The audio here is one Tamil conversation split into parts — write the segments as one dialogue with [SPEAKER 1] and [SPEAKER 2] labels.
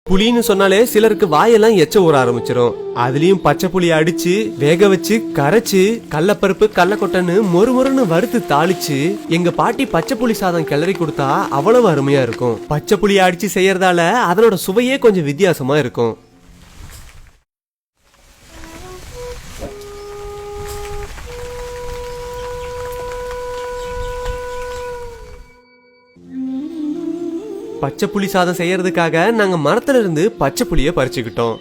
[SPEAKER 1] புளின்னு சொன்னாலே சிலருக்கு வாயெல்லாம் எச்ச ஊற ஆரம்பிச்சிடும். அதுலயும் பச்சை புளிய அடிச்சு வேக வச்சு கரைச்சு கடலப்பருப்பு கடலக்கொட்டைன்னு மொறுமொறுன்னு வறுத்து தாளிச்சு எங்க பாட்டி பச்சை புளி சாதம் கிளறி கொடுத்தா அவ்வளவு அருமையா இருக்கும். பச்சை புளிய அடிச்சு செய்யறதால அதனோட சுவையே கொஞ்சம் வித்தியாசமா இருக்கும். பச்சை புளி சாதம் செய்யறதுக்காக நாங்க மரத்துல இருந்து பச்சை புளிய பறிச்சுக்கிட்டோம்.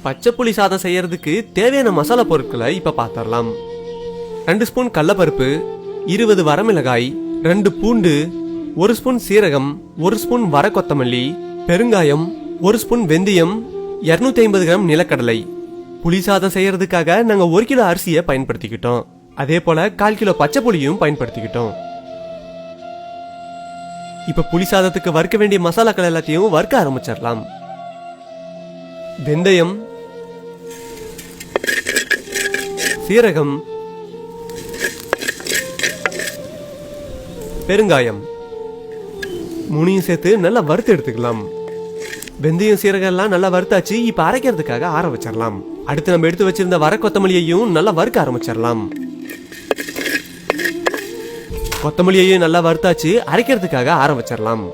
[SPEAKER 1] பச்சை புளி சாதம் செய்யறதுக்கு தேவையான மசாலா பொருட்களை இப்ப பாத்திரலாம். 2 ஸ்பூன் கடலப்பருப்பு, 20 வரமிளகாய், 2 பூண்டு, 1 ஸ்பூன் சீரகம், 1 ஸ்பூன் வர கொத்தமல்லி, பெருங்காயம், 1 ஸ்பூன் வெந்தயம், 250 கிராம் நிலக்கடலை. புளி சாதம் செய்யறதுக்காக நாங்க 1 கிலோ அரிசியை பயன்படுத்திக்கிட்டோம். அதே போல 1/4 கிலோ பச்சை புளியும் பயன்படுத்திக்கிட்டோம். இப்ப புளி சாதத்துக்கு வறுக்க வேண்டிய மசாலாக்கள் எல்லாத்தையும் வறுக்க ஆரம்பிச்சிடலாம். வெந்தயம், சீரகம், பெருங்காயம் மூணையும் சேர்த்து நல்லா வறுத்து எடுத்துக்கலாம். வெந்தயம் சீரகம் எல்லாம் நல்லா வறுத்தாச்சு. இப்ப அரைக்கிறதுக்காக ஆற வச்சிடலாம். அடுத்து நம்ம எடுத்து வச்சிருந்த வர கொத்தமல்லியையும் நல்லா வறுக்க ஆரம்பிச்சிடலாம். கொத்தமல்லியையும் நல்லா வறுத்தாச்சு. அரைக்கிறதுக்காக ஆற வச்சிடலாம்.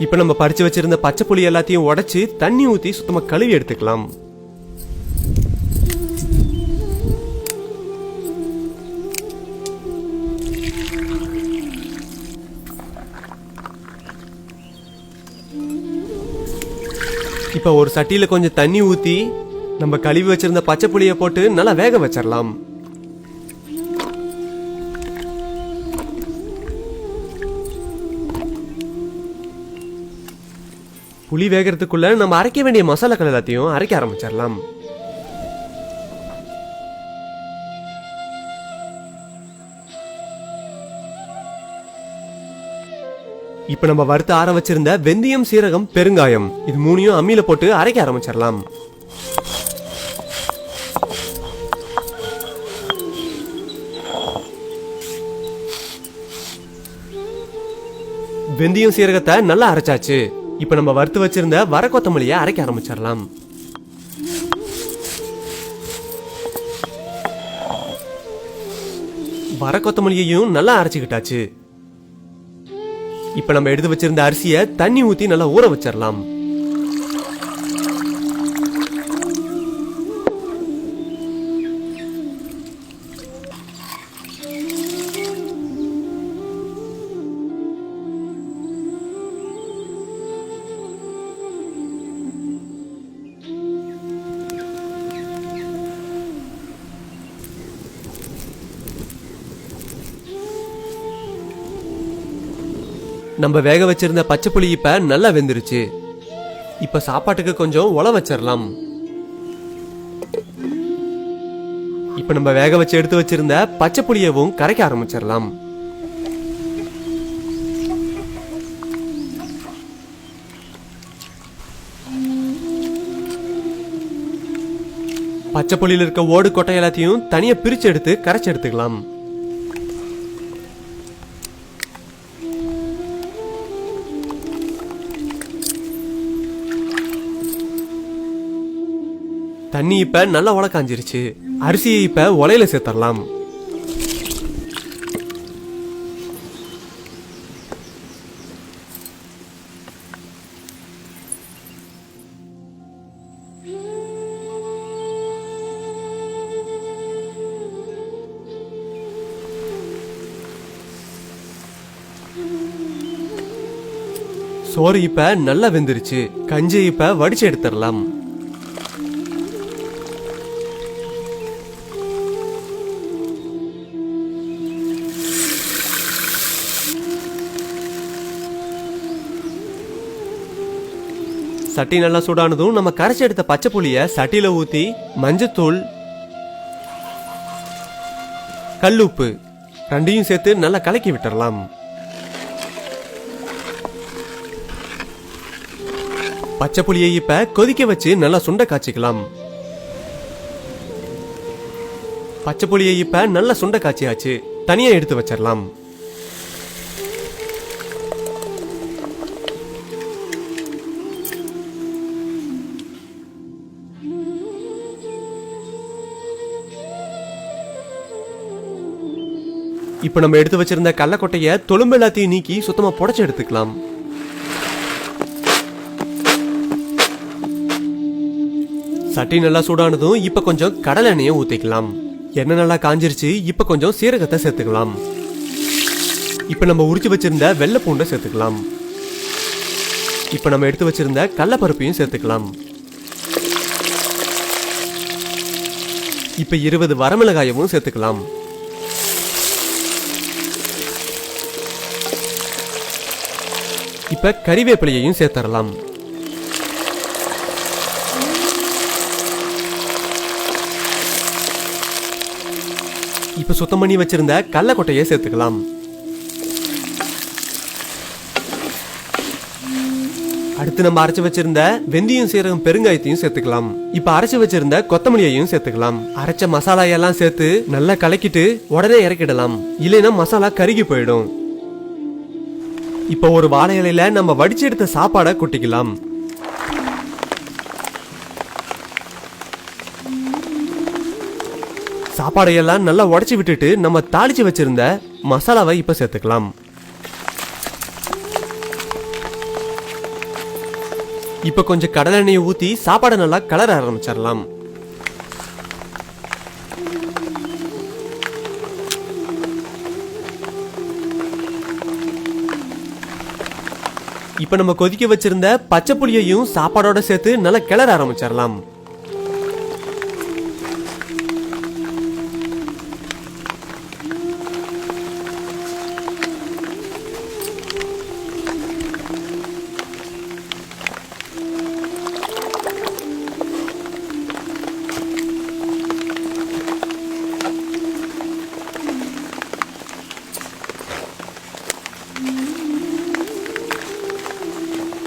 [SPEAKER 1] இப்ப நம்ம பறிச்சு வச்சிருந்த பச்சை புளி எல்லாத்தையும் உடைச்சு தண்ணி ஊத்தி சுத்தமா கழுவி எடுத்துக்கலாம். இப்ப ஒரு சட்டியில கொஞ்சம் தண்ணி ஊத்தி நம்ம கழுவி வச்சிருந்த பச்சை புளிய போட்டு நல்லா வேக வச்சிடலாம். புளி வேகிறதுக்குள்ள நம்ம அரைக்க வேண்டிய மசாலாக்கள் எல்லாத்தையும் அரைக்க ஆரம்பிச்சிடலாம். இப்ப நம்ம வறுத்து ஆற வச்சிருந்த வெந்தயம், சீரகம், பெருங்காயம் இது மூணையும் அம்மியில போட்டு அரைக்க ஆரம்பிச்சிடலாம். வெந்தயம் சீரகத்தை நல்லா அரைச்சாச்சு. இப்ப நம்ம வறுத்து வச்சிருந்த வர கொத்தமல்லியை அரைக்க ஆரம்பிச்சிடலாம். வர கொத்தமல்லியையும் நல்லா அரைச்சுக்கிட்டாச்சு. இப்ப நம்ம எடுத்து வச்சிருந்த அரிசியை தண்ணி ஊத்தி நல்லா ஊற வச்சிடலாம். நம்ம வேக வச்சிருந்த பச்சை புளி இப்ப நல்லா வெந்துருச்சு. இப்ப சாப்பாட்டுக்கு கொஞ்சம் உல வச்சிடலாம். இப்ப நம்ம வேக வச்சு எடுத்து வச்சிருந்த பச்சை புளியவும் கரைக்க ஆரம்பிச்சிடலாம். பச்சை புளியில இருக்க ஓடு கொட்டை எல்லாத்தையும் தனியா பிரிச்சு எடுத்து கரைச்சு எடுத்துக்கலாம். தண்ணி இப்ப நல்லா உல காஞ்சிருச்சு. அரிசியை இப்ப உலையில சேர்த்தரலாம். சோறு இப்ப நல்லா வெந்துருச்சு. கஞ்சி இப்ப வடிச்சு எடுத்துடலாம். சட்டி நல்லா சூடானதும் நம்ம கரைச்சி எடுத்த பச்சை புளிய சட்டியில ஊத்தி மஞ்சத்தூள், கல்லுப்பு ரெண்டையும் சேர்த்து நல்லா கலக்கி விட்டுறலாம். பச்சை புளியை இப்ப கொதிக்க வச்சு நல்லா சுண்ட காய்ச்சிக்கலாம். பச்சை புளியை இப்ப நல்லா சுண்ட காய்ச்சியாச்சு, தனியா எடுத்து வச்சிடலாம். இப்ப நம்ம எடுத்து வச்சிருந்த கடலக்கொட்டைய தொழும்பு எல்லாத்தையும் நீக்கி சுத்தமா புடைச்சு எடுத்துக்கலாம். சட்டி நல்லா சூடானதும் இப்ப கொஞ்சம் கடலை எண்ணெயை ஊத்திக்கலாம். எண்ணெய் நல்லா காஞ்சிருச்சு. இப்ப கொஞ்சம் சீரகத்தை சேர்த்துக்கலாம். இப்ப நம்ம உரிச்சு வச்சிருந்த வெள்ளை பூண்டை சேர்த்துக்கலாம். இப்ப நம்ம எடுத்து வச்சிருந்த கடலைப்பருப்பையும் சேர்த்துக்கலாம். இப்ப 20 வரமிளகாயமும் சேர்த்துக்கலாம். இப்ப கறிவேப்பிலையையும் சேர்த்தரலாம். இப்ப சுத்தம் பண்ணி வச்சிருந்த கடலக்கொட்டையை சேர்த்துக்கலாம். அடுத்து நம்ம அரைச்சு வச்சிருந்த வெந்தயம் சீரகம் பெருங்காயத்தையும் சேர்த்துக்கலாம். இப்ப அரைச்சு வச்சிருந்த கொத்தமல்லியையும் சேர்த்துக்கலாம். அரைச்ச மசாலா எல்லாம் சேர்த்து நல்லா கலக்கிட்டு உடனே இறக்கிடலாம், இல்லைன்னா மசாலா கருகி போயிடும். இப்ப ஒரு வாழை இலையில நம்ம வடிச்சு எடுத்த சாப்பாடை கொட்டிக்கலாம். சாப்பாடையெல்லாம் நல்லா உடைச்சு விட்டுட்டு நம்ம தாளிச்சு வச்சிருந்த மசாலாவை இப்ப சேர்த்துக்கலாம். இப்ப கொஞ்சம் கடலை எண்ணெயை ஊத்தி சாப்பாடை நல்லா கலர ஆரம்பிச்சிடலாம். இப்ப நம்ம கொதிக்க வச்சிருந்த பச்சை புளியையும் சாப்பாடோட சேர்த்து நல்லா கிளற ஆரம்பிச்சிடலாம்.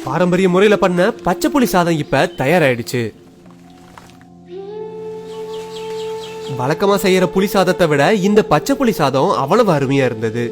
[SPEAKER 1] பாரம்பரிய முறையில பண்ண பச்சை புளி சாதம் இப்ப தயாராயிடுச்சு. வழக்கமா செய்யற புளி சாதத்தை விட இந்த பச்சை புளி சாதம் அவ்வளவு அருமையா இருந்தது.